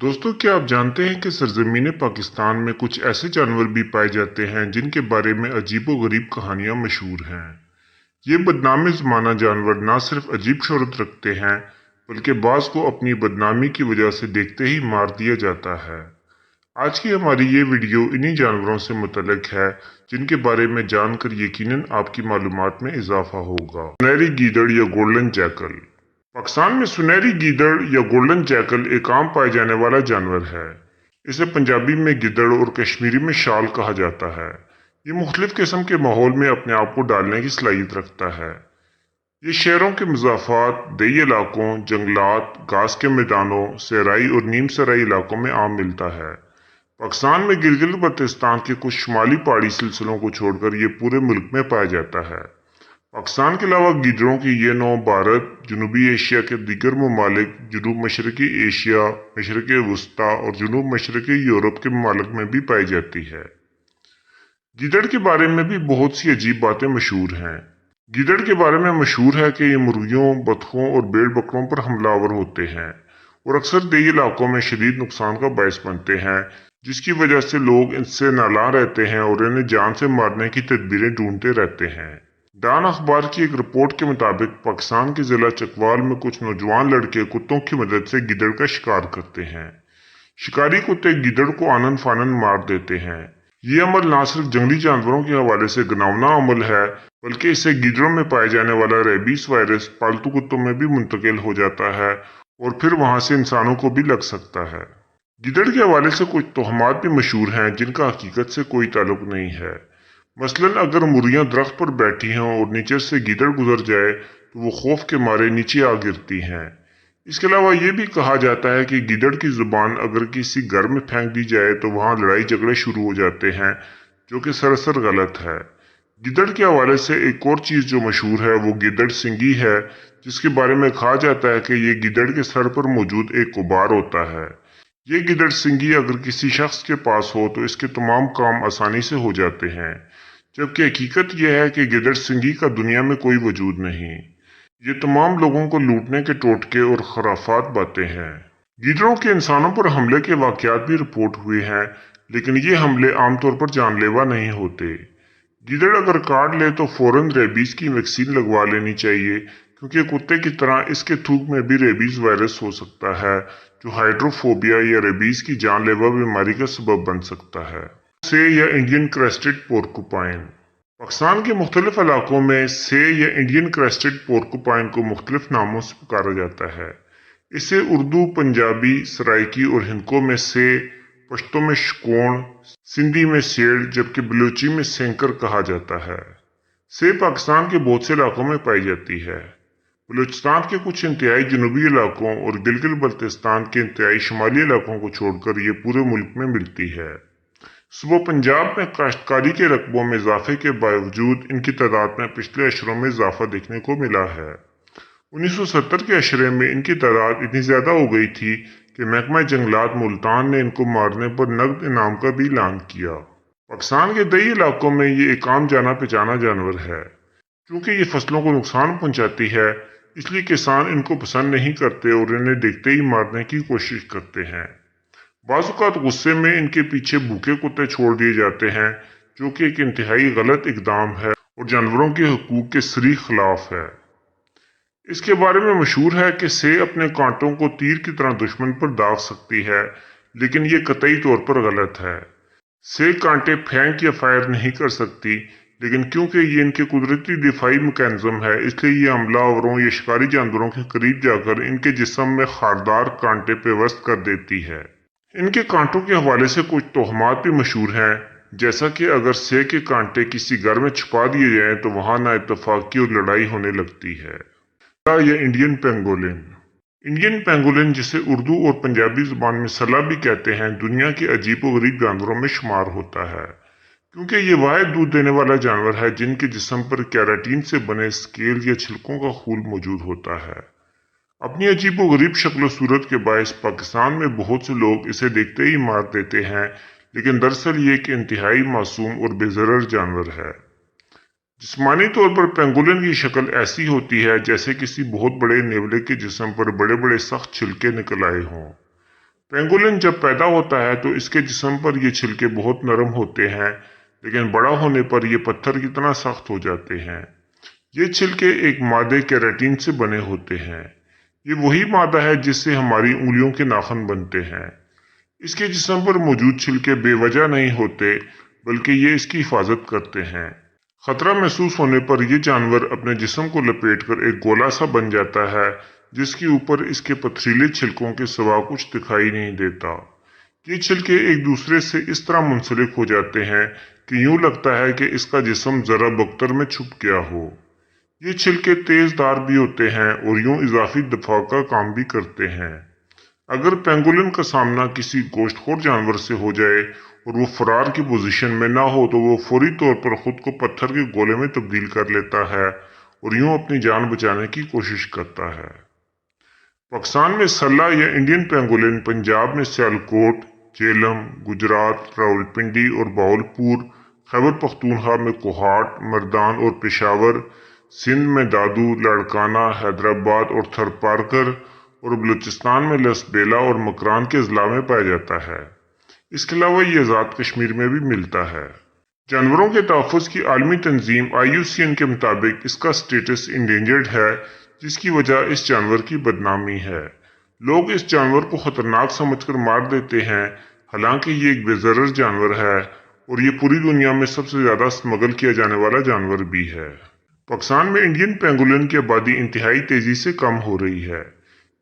दोस्तों, क्या आप जानते हैं कि सरजमीन पाकिस्तान में कुछ ऐसे जानवर भी पाए जाते हैं जिनके बारे में अजीबोगरीब कहानियां मशहूर हैं। ये बदनामी ज़माना जानवर न सिर्फ अजीब शोहरत रखते हैं बल्कि बाज़ को अपनी बदनामी की वजह से देखते ही मार दिया जाता है। आज की हमारी ये वीडियो इन्हीं जानवरों से मुतल्लिक है जिनके बारे में जानकर यकीनन आपकी मालूमात में इजाफा होगा। सुनहरी गीदड़ या गोल्डन जैकल। पाकिस्तान में सुनहरी गीदड़ या गोल्डन जैकल एक आम पाए जाने वाला जानवर है। इसे पंजाबी में गिद्दड़ और कश्मीरी में शाल कहा जाता है। ये मुख्तलिफ किस्म के माहौल में अपने आप को डालने की सलाहियत रखता है। ये शहरों के मज़ाफ़ात, दही इलाकों, जंगलात, घास के मैदानों, सहराई और नीम सराई इलाकों में आम मिलता है। पाकिस्तान में गिलगित बल्तिस्तान के कुछ शुमाली पहाड़ी सिलसिलों को छोड़कर ये पूरे मुल्क में पाया जाता है। पाकिस्तान के अलावा गीदड़ों की ये नौ भारत, जनूबी एशिया के दीगर ममालिक, जनूब मशरकी एशिया, मशरक वस्ती और जनूब मशरकी यूरोप के ममालिक में भी पाई जाती है। गीदड़ के बारे में भी बहुत सी अजीब बातें मशहूर हैं। गीदड़ के बारे में मशहूर है कि ये मुर्गियों, बतखों और भेड़ बकरों पर हमलावर होते हैं और अक्सर देही इलाकों में शदीद नुकसान का बायस बनते हैं, जिसकी वजह से लोग इनसे नालां रहते हैं और इन्हें जान से मारने की तदबीरें ढूंढते रहते हैं। डान अखबार की एक रिपोर्ट के मुताबिक पाकिस्तान के जिला चकवाल में कुछ नौजवान लड़के कुत्तों की मदद से गिदड़ का शिकार करते हैं। शिकारी कुत्ते गिदड़ को आनन फानन मार देते हैं। ये अमल न सिर्फ जंगली जानवरों के हवाले से घिनौना अमल है, बल्कि इससे गिदड़ों में पाए जाने वाला रेबीज वायरस पालतू कुत्तों में भी मुंतकिल हो जाता है और फिर वहां से इंसानों को भी लग सकता है। गिदड़ के हवाले से कुछ तोहमात भी मशहूर हैं जिनका हकीकत से कोई ताल्लुक नहीं है। मसलन अगर मुर्गियां दरख्त पर बैठी हों और नीचे से गीदड़ गुजर जाए तो वो खौफ के मारे नीचे आ गिरती हैं। इसके अलावा ये भी कहा जाता है कि गीदड़ की जुबान अगर किसी घर में फेंक दी जाए तो वहां लड़ाई झगड़े शुरू हो जाते हैं, जो कि सरासर गलत है। गीदड़ के हवाले से एक और चीज जो मशहूर है वो गीदड़ सिंगी है, जिसके बारे में कहा जाता है कि ये गीदड़ के सर पर मौजूद एक गुबार होता है। ये गिदड़ सिंगी अगर किसी शख्स के पास हो तो इसके तमाम काम आसानी से हो जाते हैं, जबकि हकीकत यह है कि गिदड़ सिंगी का दुनिया में कोई वजूद नहीं। ये तमाम लोगों को लूटने के टोटके और खराफात बातें हैं। गिदड़ों के इंसानों पर हमले के वाकयात भी रिपोर्ट हुए हैं, लेकिन ये हमले आमतौर पर जानलेवा नहीं होते। गिदड़ अगर काट ले तो फौरन रेबीज की वैक्सीन लगवा लेनी चाहिए, क्योंकि कुत्ते की तरह इसके थूक में भी रेबीज वायरस हो सकता है, जो हाइड्रोफोबिया या रेबीज की जानलेवा बीमारी का सबब बन सकता है। से या इंडियन क्रेस्टेड पोर्कुपाइन। पाकिस्तान के मुख्तलिफ इलाकों में से या इंडियन क्रेस्टेड पोर्कुपाइन को मुख्तलिफ नामों से पुकारा जाता है। इसे उर्दू, पंजाबी, सराइकी और हिंदको में से, पश्तो में शकोण, सिंधी में सेड़ जबकि बलूची में सेंकर कहा जाता है। से पाकिस्तान के बहुत से इलाकों में पाई जाती है। बलूचिस्तान के कुछ इंतहाई जनूबी इलाकों और गिलगित बल्तिस्तान के इंतहाई शुमाली इलाकों को छोड़कर ये पूरे मुल्क में मिलती है। सुबह पंजाब में काश्तकारी के रकबों में इजाफे के बावजूद इनकी तादाद में पिछले अशरों में इजाफा देखने को मिला है। 1970 के अशरे में इनकी तादाद इतनी ज्यादा हो गई थी कि महकमा जंगलात मुल्तान ने इनको मारने पर नकद इनाम का भी ऐलान किया। पाकिस्तान के कई इलाकों में ये एक आम जाना पहचाना जानवर है। क्योंकि ये फसलों को नुकसान पहुंचाती है, इसलिए किसान इनको पसंद नहीं करते और इन्हें देखते ही मारने की कोशिश करते हैं। बाज़ गुस्से में इनके पीछे भूखे कुत्ते छोड़ दिए जाते हैं, जो कि एक इंतहाई गलत इकदाम है और जानवरों के हकूक के सरीख खिलाफ है। इसके बारे में मशहूर है कि से अपने कांटों को तीर की तरह दुश्मन पर दाग सकती है, लेकिन ये कतई तौर पर गलत है। से कांटे फेंक या फायर नहीं कर सकती, लेकिन क्योंकि ये इनके कुदरती दिफाई मैकेनिज्म है, इसलिए ये हमलावरों या शिकारी जानवरों के करीब जाकर इनके जिस्म में खारदार कांटे पेवस्त कर देती है। इनके कांटों के हवाले से कुछ तोहमात भी मशहूर हैं, जैसा कि अगर से के कांटे किसी घर में छुपा दिए जाएं तो वहां नाइतफाकी और लड़ाई होने लगती है। या इंडियन पेंगोलिन। इंडियन पेंगोलिन, जिसे उर्दू और पंजाबी जुबान में सला भी कहते हैं, दुनिया के अजीबोगरीब जानवरों में शुमार होता है, क्योंकि ये वाहिद दूध देने वाला जानवर है जिनके जिस्म पर कैराटीन से बने स्केल या छिलकों का खूल मौजूद होता है। अपनी अजीबोगरीब शक्ल सूरत के बायस पाकिस्तान में बहुत से लोग इसे देखते ही मार देते हैं, लेकिन दरअसल ये एक इंतहाई मासूम और बेजरर जानवर है। जिस्मानी तौर पर पेंगोलिन की शक्ल ऐसी होती है जैसे किसी बहुत बड़े नेवले के जिस्म पर बड़े बड़े सख्त छिलके निकल आए हों। पेंगोलिन जब पैदा होता है तो इसके जिस्म पर ये छिलके बहुत नरम होते हैं, लेकिन बड़ा होने पर ये पत्थर की तरह सख्त हो जाते हैं। ये छिलके एक मादे केराटिन से बने होते हैं। ये वही मादा है जिससे हमारी उंगलियों के नाखून बनते हैं। इसके जिस्म पर मौजूद छिलके बेवजह नहीं होते, बल्कि ये इसकी हिफाजत करते हैं। खतरा महसूस होने पर यह जानवर अपने जिस्म को लपेटकर एक गोला सा बन जाता है, जिसके ऊपर इसके पथरीले छिलकों के सिवा कुछ दिखाई नहीं देता। ये छिलके एक दूसरे से इस तरह मुंसलिक हो जाते हैं कि यूं लगता है कि इसका जिस्म जरा बख्तर में छुप गया हो। ये छिलके तेज धार भी होते हैं और यूं इजाफी दफा का काम भी करते हैं। अगर पेंगोलिन का सामना किसी गोश्तखोर जानवर से हो जाए और वो फरार की पोजीशन में ना हो तो वो फौरी तौर पर खुद को पत्थर के गोले में तब्दील कर लेता है और यूं अपनी जान बचाने की कोशिश करता है। पाकिस्तान में सल्ला या इंडियन पेंगोलिन पंजाब में सियालकोट, झेलम, गुजरात, रावलपिंडी और बावलपुर, खैबर पख्तूनख्वा में कोहाट, मर्दान और पेशावर, सिंध में दादू, लाड़काना, हैदराबाद और थरपारकर और बलूचिस्तान में लसबेला और मकरान के अजला में पाया जाता है। इसके अलावा ये आज़ाद कश्मीर में भी मिलता है। जानवरों के तहफ़्फ़ुज़ की आलमी तंजीम IUCN के मुताबिक इसका स्टेटस इंडेंजर्ड है, जिसकी वजह इस जानवर की बदनामी है। लोग इस जानवर को खतरनाक समझकर मार देते हैं, हालांकि ये एक बेज़रर जानवर है और ये पूरी दुनिया में सबसे ज़्यादा स्मगल किया जाने वाला जानवर भी है। पाकिस्तान में इंडियन पेंगोलिन की आबादी इंतहाई तेजी से कम हो रही है।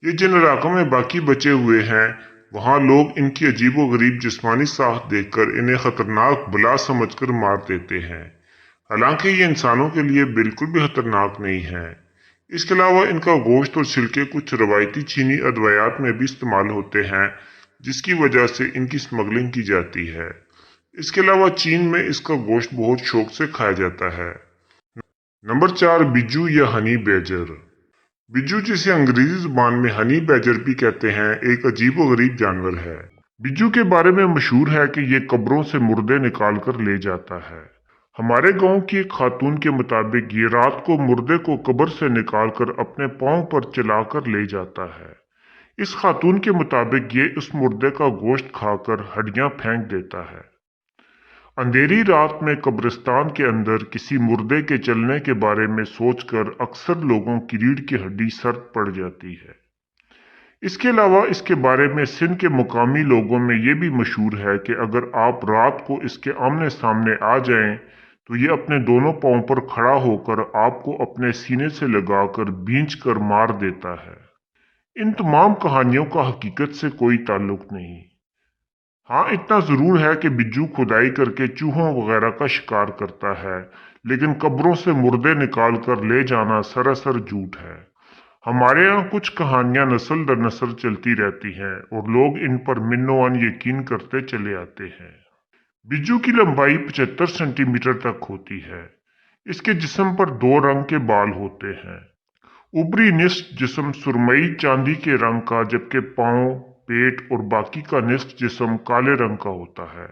ये जिन इलाकों में बाकी बचे हुए हैं, वहाँ लोग इनकी अजीबो गरीब जिस्मानी साख देखकर इन्हें खतरनाक बला समझकर मार देते हैं, हालांकि ये इंसानों के लिए बिल्कुल भी खतरनाक नहीं है। इसके अलावा इनका गोश्त और छिलके कुछ रवायती चीनी अदवियात में भी इस्तेमाल होते हैं, जिसकी वजह से इनकी स्मगलिंग की जाती है। इसके अलावा चीन में इसका गोश्त बहुत शौक से खाया जाता है। नंबर 4, बिज्जू या हनी बैजर। बिज्जू, जिसे अंग्रेजी जुबान में हनी बैजर भी कहते हैं, एक अजीबोगरीब जानवर है। बिज्जू के बारे में मशहूर है कि ये कब्रों से मुर्दे निकाल कर ले जाता है। हमारे गांव की एक खातून के मुताबिक ये रात को मुर्दे को कब्र से निकालकर अपने पांव पर चलाकर ले जाता है। इस खातून के मुताबिक ये उस मुर्दे का गोश्त खाकर हड्डियां फेंक देता है। अंधेरी रात में कब्रिस्तान के अंदर किसी मुर्दे के चलने के बारे में सोचकर अक्सर लोगों की रीढ़ की हड्डी सर पड़ जाती है। इसके अलावा इसके बारे में सिंध के मुकामी लोगों में ये भी मशहूर है कि अगर आप रात को इसके आमने सामने आ जाएं तो ये अपने दोनों पांव पर खड़ा होकर आपको अपने सीने से लगाकर भींच कर मार देता है। इन तमाम कहानियों का हकीकत से कोई ताल्लुक नहीं। हाँ, इतना जरूर है कि बिज्जू खुदाई करके चूहों वगैरह का शिकार करता है, लेकिन कब्रों से मुर्दे निकाल कर ले जाना सरासर झूठ है। हमारे यहाँ कुछ कहानियां नस्ल दर नस्ल चलती रहती हैं और लोग इन पर मिन्नोअन यकीन करते चले आते हैं। बिज्जू की लंबाई 75 सेंटीमीटर तक होती है। इसके जिस्म पर 2 रंग के बाल होते हैं। ऊपरी निस्फ जिस्म सुरमई चांदी के रंग का, जबकि पाँव, पेट और बाकी का निस्फ जिस्म काले रंग का होता है।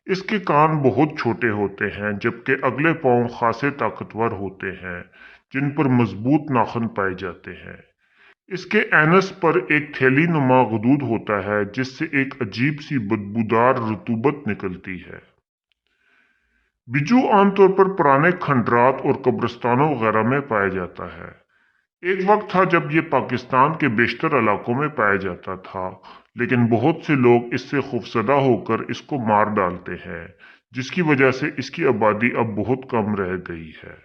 इसके कान बहुत छोटे होते हैं, जबकि अगले पाँव खासे ताकतवर होते हैं, जिन पर मजबूत नाखून पाए जाते हैं। इसके एनस पर एक थैली नुमा गदूद होता है, जिससे एक अजीब सी बदबूदार रतूबत निकलती है। बिज्जू आमतौर पर पुराने खंडरात और कब्रिस्तानों वगैरह में पाया जाता है। एक वक्त था जब ये पाकिस्तान के बेशतर इलाकों में पाया जाता था, लेकिन बहुत से लोग इससे खौफजदा होकर इसको मार डालते हैं, जिसकी वजह से इसकी आबादी अब बहुत कम रह गई है।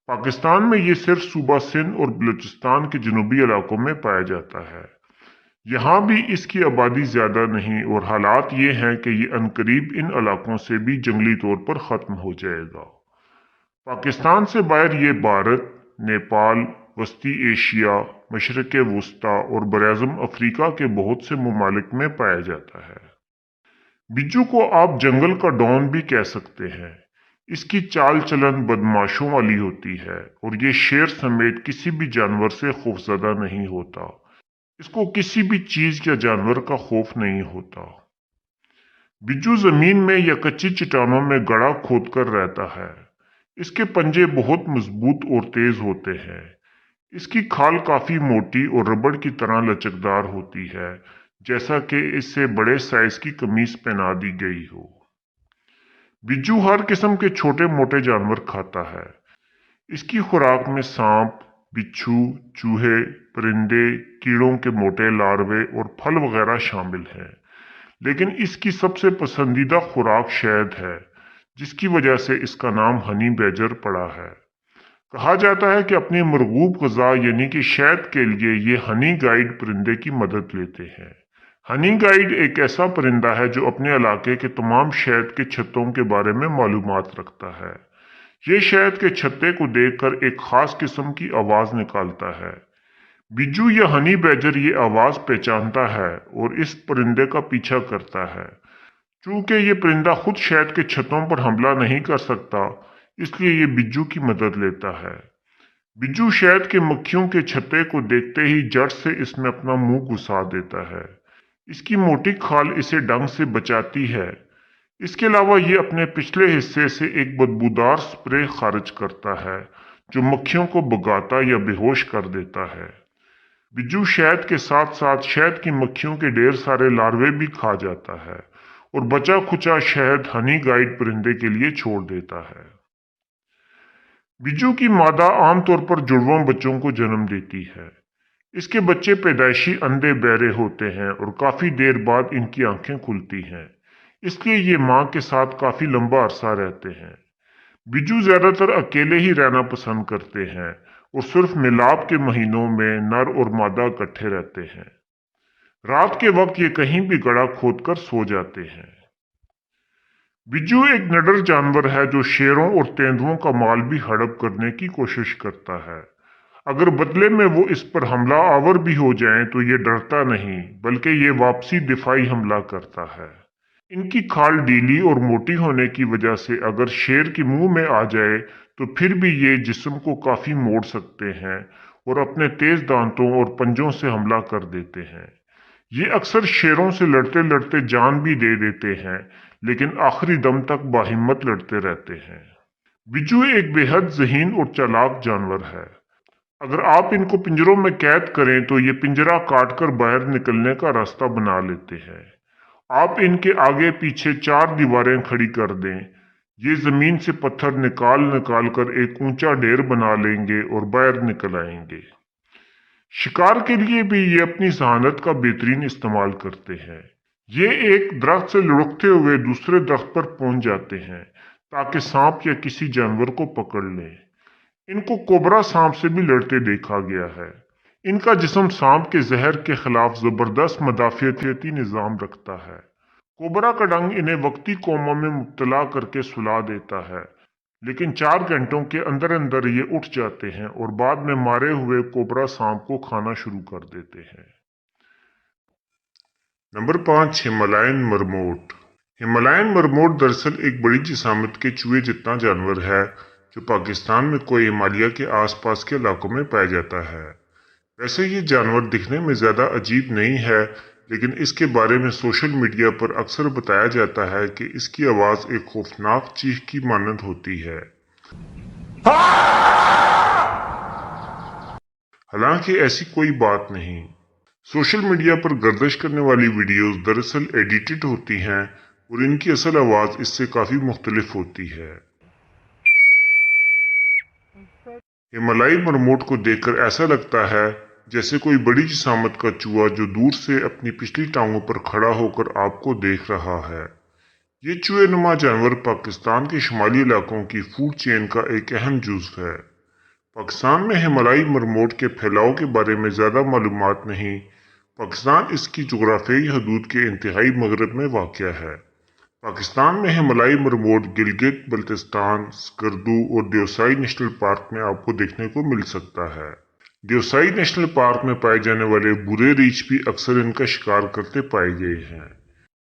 पाकिस्तान में ये सिर्फ सूबा सिंध और बलूचिस्तान के जनूबी इलाकों में पाया जाता है। यहाँ भी इसकी आबादी ज्यादा नहीं और हालात ये हैं कि ये अनकरीब इन इलाकों से भी जंगली तौर पर खत्म हो जाएगा। पाकिस्तान से बाहर ये भारत, नेपाल, वस्ती एशिया, मशरक़ वस्ता और बराज़म अफ्रीका के बहुत से ममालिक में पाया जाता है। बिज्जू को आप जंगल का डॉन भी कह सकते हैं। इसकी चाल चलन बदमाशों वाली होती है और ये शेर समेत किसी भी जानवर से खौफजदा नहीं होता। इसको किसी भी चीज या जानवर का खौफ नहीं होता। बिज्जू जमीन में या कच्ची चट्टानों में गड़ा खोदकर रहता है। इसके पंजे बहुत मजबूत और तेज होते हैं। इसकी खाल काफी मोटी और रबड़ की तरह लचकदार होती है, जैसा कि इससे बड़े साइज की कमीज पहना दी गई हो। बिज्जू हर किस्म के छोटे मोटे जानवर खाता है। इसकी खुराक में सांप, बिच्छू, चूहे, परिंदे, कीड़ों के मोटे लार्वे और फल वगैरह शामिल हैं। लेकिन इसकी सबसे पसंदीदा खुराक शहद है, जिसकी वजह से इसका नाम हनी बैजर पड़ा है। कहा जाता है कि अपनी मरगूब ग़िज़ा यानी कि शहद के लिए ये हनी गाइड परिंदे की मदद लेते हैं। हनी गाइड एक ऐसा परिंदा है जो अपने इलाके के तमाम शहद के छत्तों के बारे में मालूमात रखता है। ये शहद के छत्ते को देखकर एक खास किस्म की आवाज निकालता है। बिज्जू या हनी बैजर ये आवाज पहचानता है और इस परिंदे का पीछा करता है। चूंकि ये परिंदा खुद शहद के छत्तों पर हमला नहीं कर सकता, इसलिए ये बिज्जू की मदद लेता है। बिज्जू शहद के मक्खियों के छत्ते को देखते ही जड़ से इसमें अपना मुंह घुसा देता है। इसकी मोटी खाल इसे डंक से बचाती है। इसके अलावा ये अपने पिछले हिस्से से एक बदबूदार स्प्रे खारिज करता है जो मक्खियों को भगाता या बेहोश कर देता है। बिज्जू शहद के साथ साथ शहद की मक्खियों के ढेर सारे लार्वे भी खा जाता है और बचा खुचा शहद हनी गाइड परिंदे के लिए छोड़ देता है। बिज्जू की मादा आमतौर पर जुड़वां बच्चों को जन्म देती है। इसके बच्चे पैदाइशी अंधे बहरे होते हैं और काफी देर बाद इनकी आंखें खुलती हैं, इसलिए ये माँ के साथ काफी लंबा अरसा रहते हैं। बिज्जू ज्यादातर अकेले ही रहना पसंद करते हैं और सिर्फ मिलाप के महीनों में नर और मादा इकट्ठे रहते हैं। रात के वक्त ये कहीं भी गड़ा खोदकर सो जाते हैं। बिज्जू एक निडर जानवर है जो शेरों और तेंदुओं का माल भी हड़प करने की कोशिश करता है। अगर बदले में वो इस पर हमला आवर भी हो जाएं तो ये डरता नहीं, बल्कि ये वापसी दिफाई हमला करता है। इनकी खाल ढीली और मोटी होने की वजह से अगर शेर के मुंह में आ जाए तो फिर भी ये जिस्म को काफी मोड़ सकते हैं और अपने तेज दांतों और पंजों से हमला कर देते हैं। ये अक्सर शेरों से लड़ते लड़ते जान भी दे देते हैं, लेकिन आखिरी दम तक बाहिम्मत लड़ते रहते हैं। बिज्जू एक बेहद ज़हीन और चालाक जानवर है। अगर आप इनको पिंजरों में कैद करें तो ये पिंजरा काटकर बाहर निकलने का रास्ता बना लेते हैं। आप इनके आगे पीछे 4 दीवारें खड़ी कर दें, ये जमीन से पत्थर निकाल निकाल कर एक ऊंचा ढेर बना लेंगे और बाहर निकल आएंगे। शिकार के लिए भी ये अपनी जहानत का बेहतरीन इस्तेमाल करते हैं। ये एक दरख्त से लुढ़कते हुए दूसरे दरख्त पर पहुंच जाते हैं ताकि सांप या किसी जानवर को पकड़ लें। इनको कोबरा सांप से भी लड़ते देखा गया है। इनका जिस्म सांप के जहर के खिलाफ जबरदस्त मदाफियती निज़ाम रखता है। कोबरा का डंग इन्हें वक्ती कोमा में मुब्तला करके सुला देता है, लेकिन 4 घंटों के अंदर अंदर ये उठ जाते हैं और बाद में मारे हुए कोबरा सांप को खाना शुरू कर देते हैं। Number 5, Himalayan marmot. Himalayan marmot दरअसल एक बड़ी जिसामत के चूहे जितना जानवर है जो पाकिस्तान में कोई हिमालय के आसपास के इलाकों में पाया जाता है। वैसे ये जानवर दिखने में ज़्यादा अजीब नहीं है, लेकिन इसके बारे में सोशल मीडिया पर अक्सर बताया जाता है कि इसकी आवाज़ एक खौफनाक चीख की मानद होती है। हालांकि ऐसी कोई बात नहीं। सोशल मीडिया पर गर्दिश करने वाली वीडियोस दरअसल एडिटेड होती हैं और इनकी असल आवाज़ इससे काफ़ी मुख्तलिफ होती है। हिमालयी मरमोट को देखकर ऐसा लगता है जैसे कोई बड़ी जिसामत का चूहा जो दूर से अपनी पिछली टांगों पर खड़ा होकर आपको देख रहा है। ये चूहे नुमा जानवर पाकिस्तान के शुमाली इलाकों की फूड चेन का एक अहम जुज़्व है। पाकिस्तान में हिमालयी मरमोट के फैलाव के बारे में ज़्यादा मालूमात नहीं। पाकिस्तान इसकी जुग्राफियाई हदूद के इंतहाई मगरब में वाक़या है। पाकिस्तान में हिमालयी मरमोट गिलगित बल्तिस्तान, स्कर्दू और देवसाई नेशनल पार्क में आपको देखने को मिल सकता है। देवसाई नेशनल पार्क में पाए जाने वाले बुरे रीछ भी अक्सर इनका शिकार करते पाए गए हैं।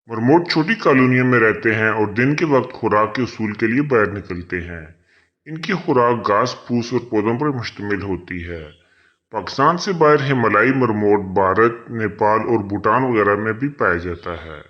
मरमोट छोटी कॉलोनियों में रहते हैं और दिन के वक्त खुराक के उसूल के लिए बाहर निकलते हैं। इनकी खुराक घास फूस और पौधों पर मुश्तमिल होती है। पाकिस्तान से बाहर हिमालयी मरमोट भारत, नेपाल और भूटान वगैरह में भी पाया जाता है।